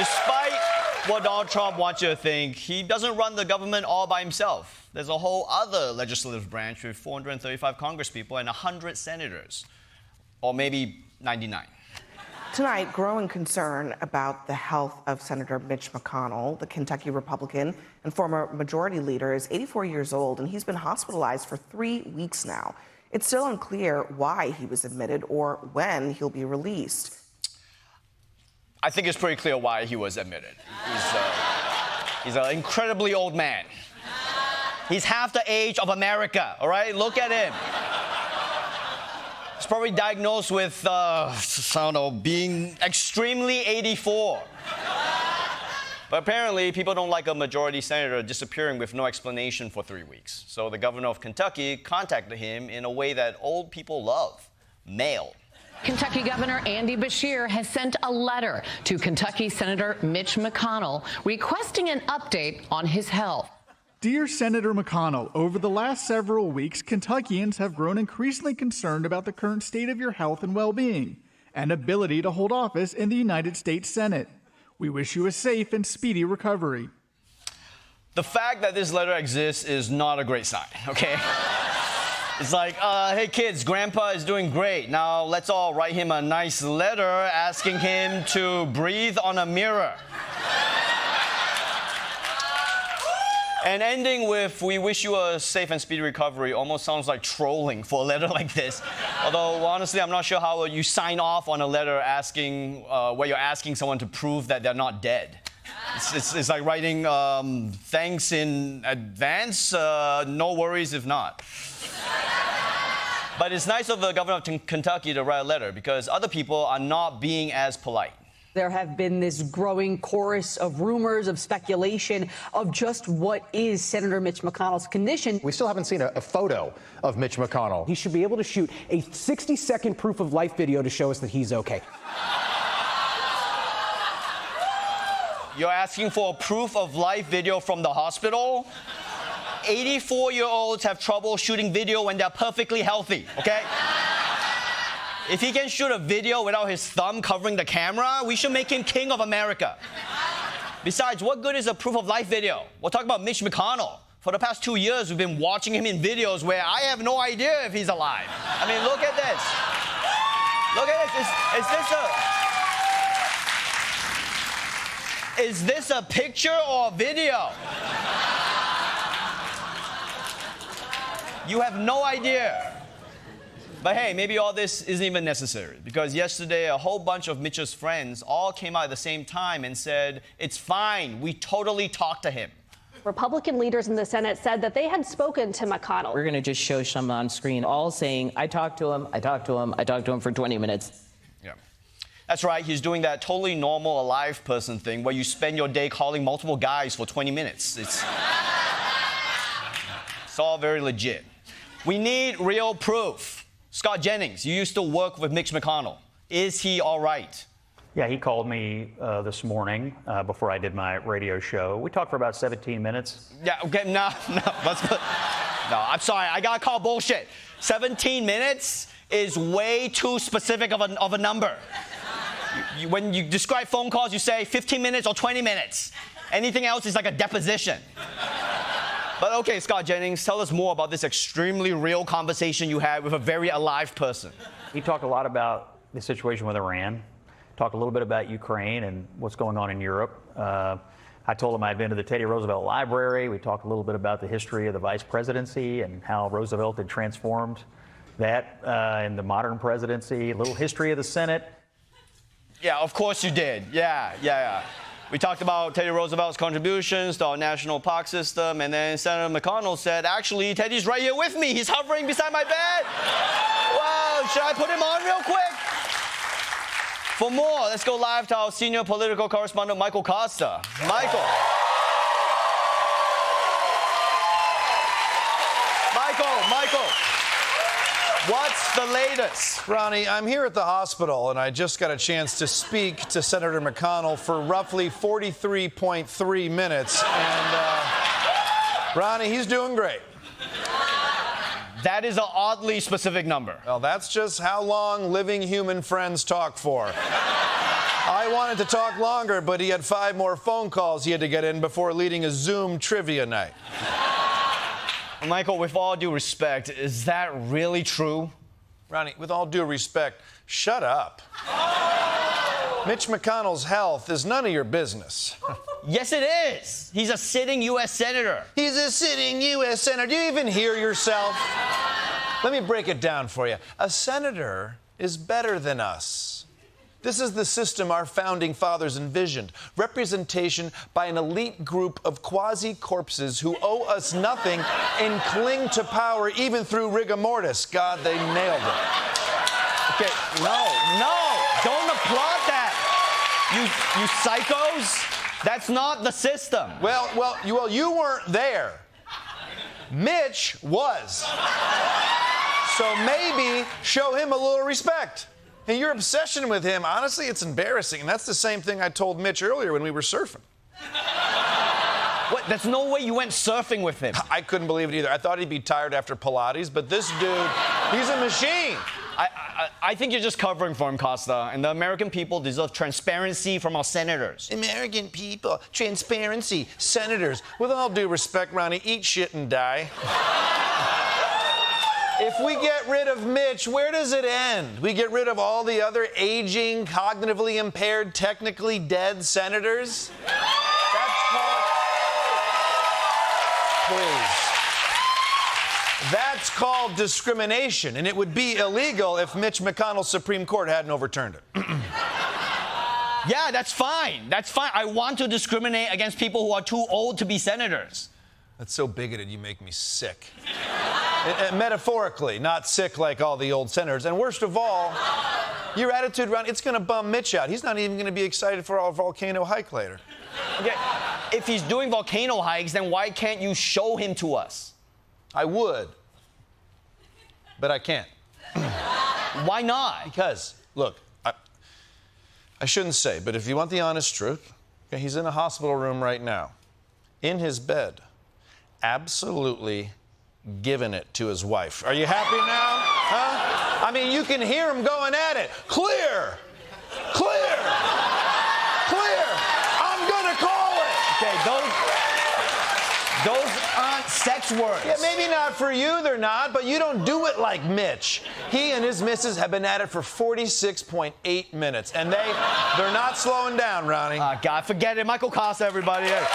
Despite what Donald Trump wants you to think, he doesn't run the government all by himself. There's a whole other legislative branch with 435 congresspeople and 100 senators. Or maybe 99. Tonight, growing concern about the health of Senator Mitch McConnell, the Kentucky Republican and former majority leader, is 84 years old, and he's been hospitalized for 3 weeks now. It's still unclear why he was admitted or when he'll be released. I think it's pretty clear why he was admitted. He's an incredibly old man. He's half the age of America, all right? Look at him. He's probably diagnosed with, I don't know, being extremely 84. But apparently, people don't like a majority senator disappearing with no explanation for 3 weeks. So the governor of Kentucky contacted him in a way that old people love, mail. Kentucky Governor Andy Beshear has sent a letter to Kentucky Senator Mitch McConnell requesting an update on his health. Dear Senator McConnell, over the last several weeks, Kentuckians have grown increasingly concerned about the current state of your health and well-being and ability to hold office in the United States Senate. We wish you a safe and speedy recovery. The fact that this letter exists is not a great sign, okay? It's like, hey kids, Grandpa is doing great. Now let's all write him a nice letter asking him to breathe on a mirror. And ending with, we wish you a safe and speedy recovery almost sounds like trolling for a letter like this. Although, honestly, I'm not sure how you sign off on a letter asking, where you're asking someone to prove that they're not dead. It's like writing, thanks in advance, no worries if not. But it's nice of the governor of Kentucky to write a letter because other people are not being as polite. There have been this growing chorus of rumors, of speculation of just what is Senator Mitch McConnell's condition. We still haven't seen a photo of Mitch McConnell. He should be able to shoot a 60-second proof of life video to show us that he's okay. You're asking for a proof of life video from the hospital? 84-year-olds have trouble shooting video when they're perfectly healthy, okay? If he can shoot a video without his thumb covering the camera, we should make him king of America. Besides, what good is a proof of life video? We'll talk about Mitch McConnell. For the past 2 years, we've been watching him in videos where I have no idea if he's alive. I mean, look at this. Look at this. Is this a picture or a video? You have no idea. But hey, maybe all this isn't even necessary because yesterday a whole bunch of Mitch's friends all came out at the same time and said, it's fine, we totally talked to him. Republican leaders in the Senate said that they had spoken to McConnell. We're going to just show some on screen, all saying, I talked to him for 20 minutes. Yeah. That's right, he's doing that totally normal, alive person thing where you spend your day calling multiple guys for 20 minutes. It's all very legit. We need real proof. Scott Jennings, you used to work with Mitch McConnell. Is he all right? Yeah, he called me this morning before I did my radio show. We talked for about 17 minutes. Yeah, okay, no, I'm sorry, I gotta call bullshit. 17 minutes is way too specific of a number. When you describe phone calls, you say 15 minutes or 20 minutes. Anything else is like a deposition. But okay, Scott Jennings, tell us more about this extremely real conversation you had with a very alive person. He talked a lot about the situation with Iran, talked a little bit about Ukraine and what's going on in Europe. I told him I'd been to the Teddy Roosevelt Library. We talked a little bit about the history of the vice presidency and how Roosevelt had transformed that in the modern presidency, a little history of the Senate. Yeah, of course you did. Yeah. We talked about Teddy Roosevelt's contributions to our national park system, and then Senator McConnell said, actually, Teddy's right here with me. He's hovering beside my bed. Wow, should I put him on real quick? For more, let's go live to our senior political correspondent, Michael Costa. Michael. What's the latest? Ronnie, I'm here at the hospital, and I just got a chance to speak to Senator McConnell for roughly 43.3 minutes. And, Ronnie, he's doing great. That is an oddly specific number. Well, that's just how long living human friends talk for. I wanted to talk longer, but he had 5 more phone calls he had to get in before leading a Zoom trivia night. Michael, with all due respect, is that really true? Ronnie, with all due respect, shut up. Mitch McConnell's health is none of your business. Yes, it is. He's a sitting U.S. senator. He's a sitting U.S. senator. Do you even hear yourself? Let me break it down for you. A senator is better than us. This is the system our founding fathers envisioned. Representation by an elite group of quasi-corpses who owe us nothing and cling to power even through rigor mortis. God, they nailed it. Okay, no, don't applaud that. You psychos. That's not the system. Well, you weren't there. Mitch was. So maybe show him a little respect. And your obsession with him, honestly, it's embarrassing. And that's the same thing I told Mitch earlier when we were surfing. What? There's no way you went surfing with him. I couldn't believe it either. I thought he'd be tired after Pilates, but this dude, he's a machine. I think you're just covering for him, Costa. And the American people deserve transparency from our senators. American people, transparency, senators. With all due respect, Ronnie, eat shit and die. If we get rid of Mitch, where does it end? We get rid of all the other aging, cognitively impaired, technically dead senators? That's called... Please. That's called discrimination, and it would be illegal if Mitch McConnell's Supreme Court hadn't overturned it. Yeah, that's fine. That's fine. I want to discriminate against people who are too old to be senators. That's so bigoted, you make me sick. And metaphorically, not sick like all the old senators. And worst of all, your attitude, Ron, it's going to bum Mitch out. He's not even going to be excited for our volcano hike later. Okay, if he's doing volcano hikes, then why can't you show him to us? I would, but I can't. Why not? Because, look, I shouldn't say, but if you want the honest truth, okay, he's in a hospital room right now, in his bed, absolutely giving it to his wife. Are you happy now? Huh? I mean, you can hear him going at it. Clear! Clear! Clear! I'm gonna call it! Okay, those aren't sex words. Yeah, maybe not for you, they're not, but you don't do it like Mitch. He and his missus have been at it for 46.8 minutes, and they're not slowing down, Ronnie. God, forget it. Michael Costa, everybody. Hey.